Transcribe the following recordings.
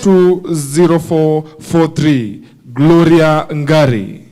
020443 Gloria Ngari.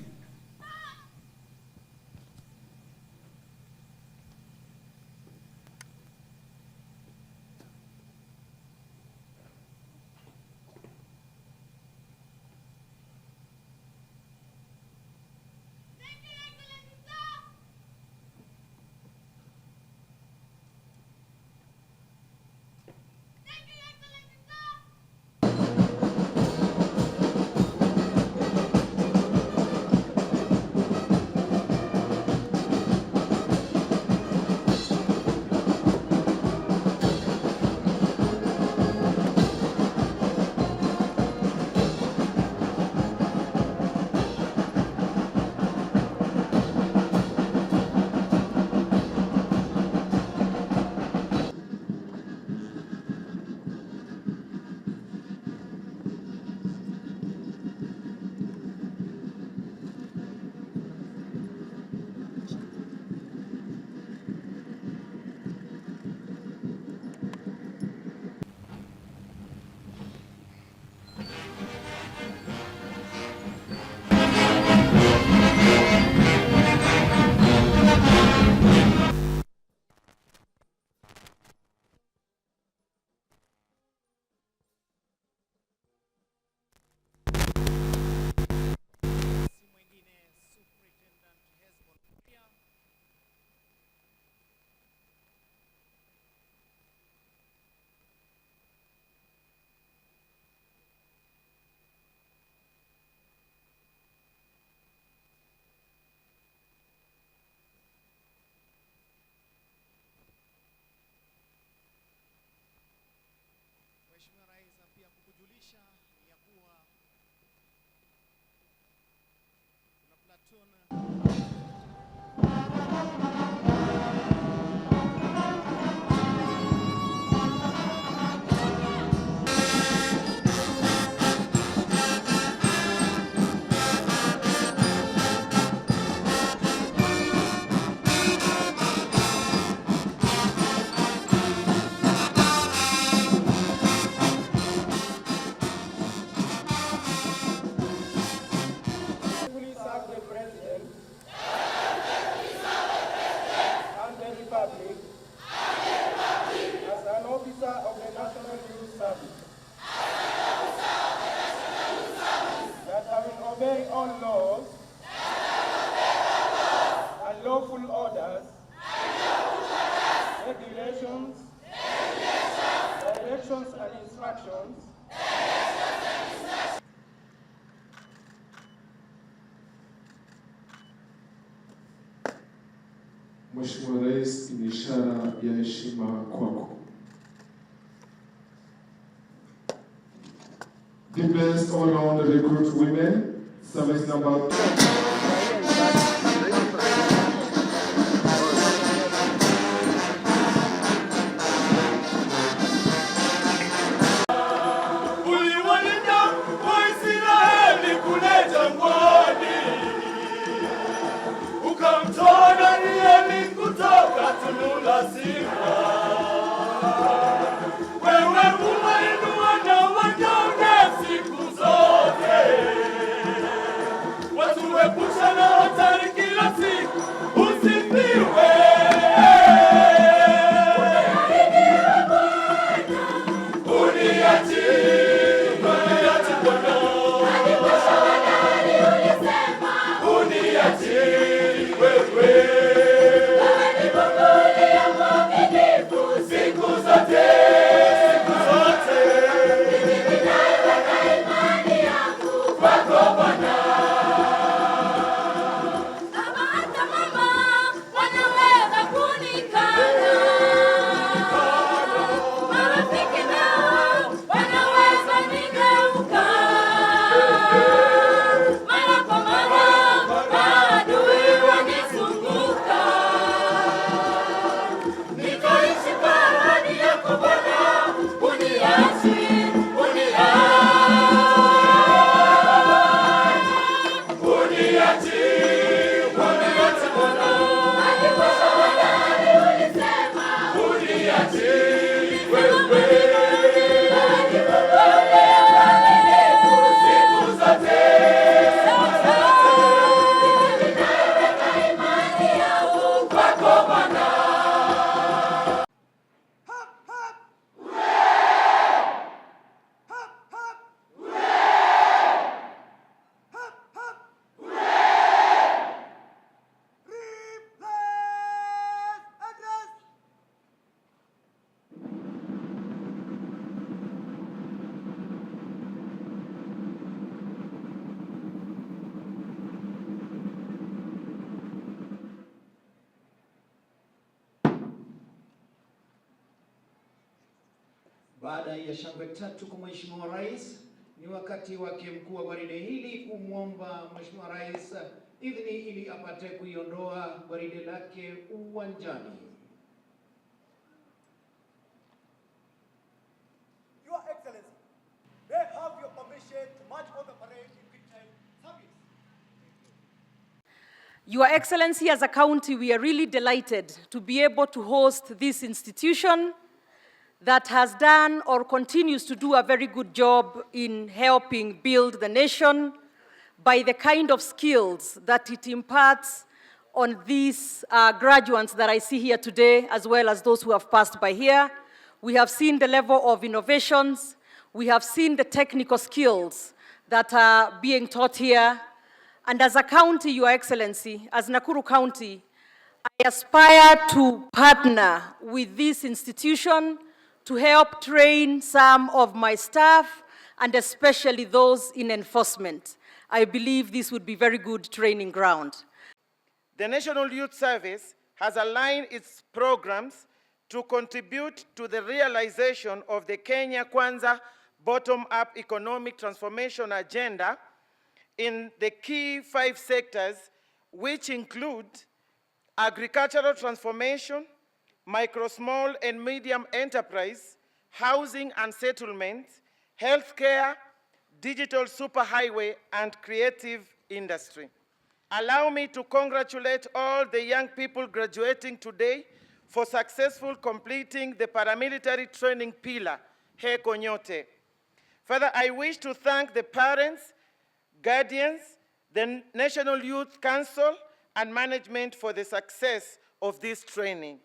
Mheshimiwa Rais, ni ishara ya heshima kwako. The best all-round recruit women, service number 2. Wewe ni Mungu, Baada ya shangwe tatu kwa Mheshimiwa Rais, ni wakati wake mkuu wa gwaride hili kumwomba Mheshimiwa Rais idhini ili apate kuiondoa gwaride lake uwanjani. Your Excellency, they have your permission to march on the parade in good time service. Your Excellency, as a county, we are really delighted to be able to host this institution that has done or continues to do a very good job in helping build the nation by the kind of skills that it imparts on these graduates that I see here today, as well as those who have passed by here. We have seen the level of innovations. We have seen the technical skills that are being taught here. And as a county, Your Excellency, as Nakuru County, I aspire to partner with this institution to help train some of my staff, and especially those in enforcement. I believe this would be very good training ground. The National Youth Service has aligned its programs to contribute to the realization of the Kenya Kwanza bottom-up economic transformation agenda in the key 5 sectors, which include agricultural transformation, micro, small, and medium enterprise, housing and settlement, healthcare, digital superhighway, and creative industry. Allow me to congratulate all the young people graduating today for successful completing the paramilitary training pillar, Heko Nyote. Further, I wish to thank the parents, guardians, the National Youth Council, and management for the success of this training.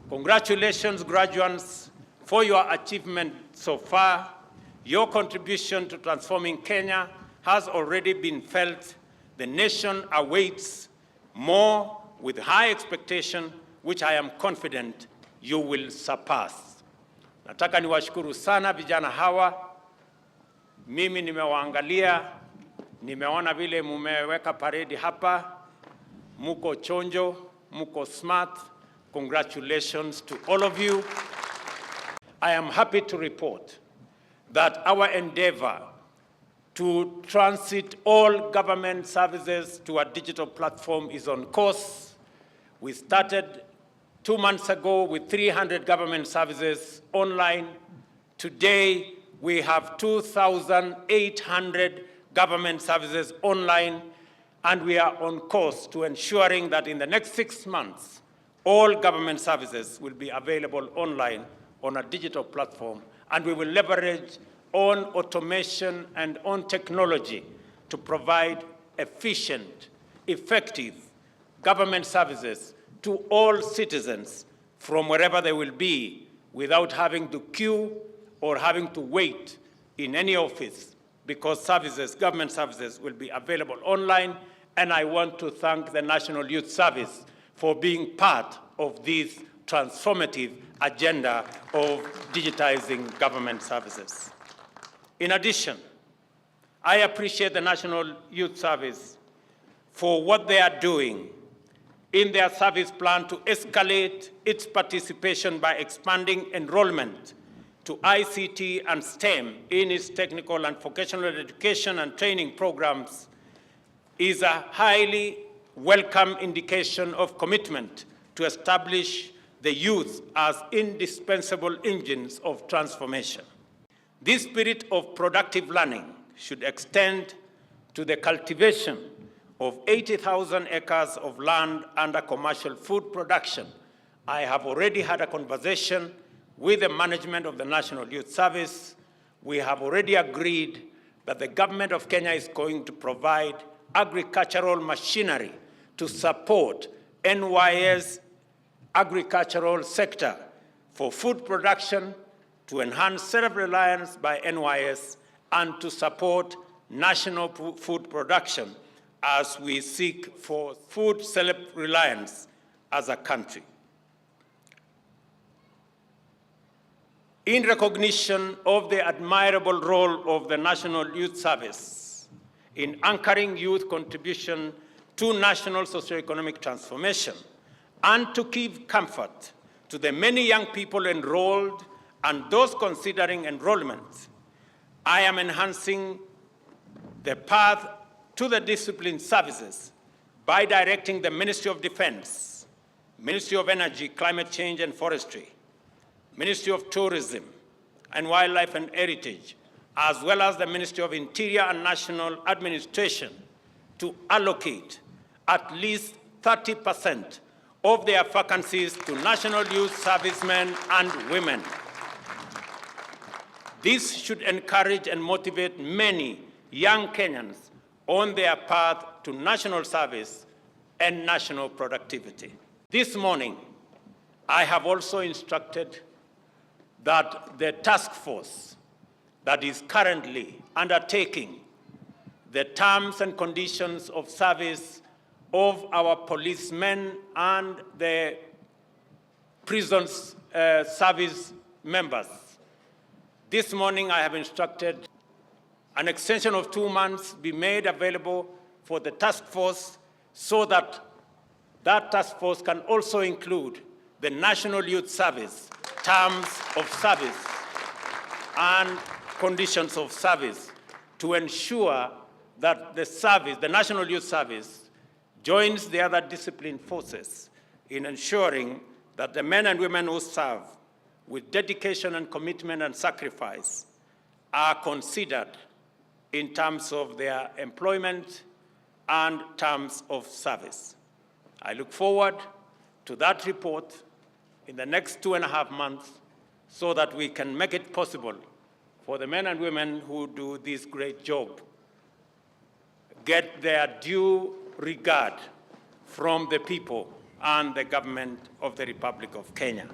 Congratulations, graduates, for your achievement so far. Your contribution to transforming Kenya has already been felt. The nation awaits more with high expectation, which I am confident you will surpass. Nataka niwashukuru sana vijana hawa. Mimi nimewaangalia, nimeona vile mumeweka paredi hapa. Muko chonjo, muko smart. Congratulations to all of you. I am happy to report that our endeavor to transit all government services to a digital platform is on course. We started 2 months ago with 300 government services online. Today, we have 2,800 government services online, and we are on course to ensuring that in the next 6 months, all government services will be available online on a digital platform, and we will leverage on automation and on technology to provide efficient, effective government services to all citizens from wherever they will be without having to queue or having to wait in any office, because services, government services will be available online. And I want to thank the National Youth Service for being part of this transformative agenda of digitizing government services. In addition, I appreciate the National Youth Service for what they are doing in their service plan to escalate its participation by expanding enrollment to ICT and STEM in its technical and vocational education and training programs is a highly welcome indication of commitment to establish the youth as indispensable engines of transformation. This spirit of productive learning should extend to the cultivation of 80,000 acres of land under commercial food production. I have already had a conversation with the management of the National Youth Service. We have already agreed that the government of Kenya is going to provide agricultural machinery to support NYS agricultural sector for food production, to enhance self-reliance by NYS, and to support national food production as we seek for food self-reliance as a country. In recognition of the admirable role of the National Youth Service in anchoring youth contribution to national socio-economic transformation, and to give comfort to the many young people enrolled and those considering enrollment, I am enhancing the path to the discipline services by directing the Ministry of Defense, Ministry of Energy, Climate Change and Forestry, Ministry of Tourism and Wildlife and Heritage, as well as the Ministry of Interior and National Administration to allocate at least 30% of their vacancies to National Youth Servicemen and women. This should encourage and motivate many young Kenyans on their path to national service and national productivity. This morning, I have also instructed that the task force that is currently undertaking the terms and conditions of service of our policemen and the prisons service members. This morning, I have instructed an extension of 2 months be made available for the task force so that that task force can also include the National Youth Service, terms of service and conditions of service to ensure that the service, the National Youth Service, joins the other discipline forces in ensuring that the men and women who serve with dedication and commitment and sacrifice are considered in terms of their employment and terms of service. I look forward to that report in the next 2.5 months so that we can make it possible for the men and women who do this great job get their due regard from the people and the government of the Republic of Kenya.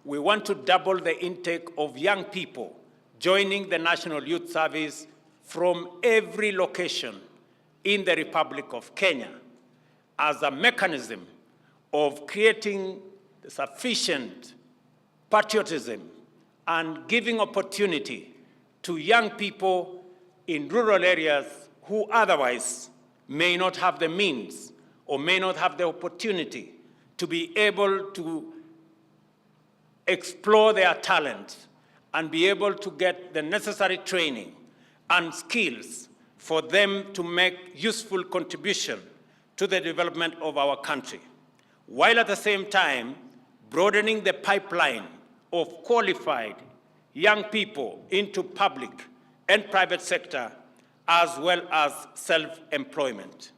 We want to double the intake of young people joining the National Youth Service from every location in the Republic of Kenya as a mechanism of creating sufficient patriotism and giving opportunity to young people in rural areas who otherwise may not have the means or may not have the opportunity to be able to explore their talent and be able to get the necessary training and skills for them to make useful contribution to the development of our country, while at the same time broadening the pipeline of qualified young people into public and private sector, as well as self-employment.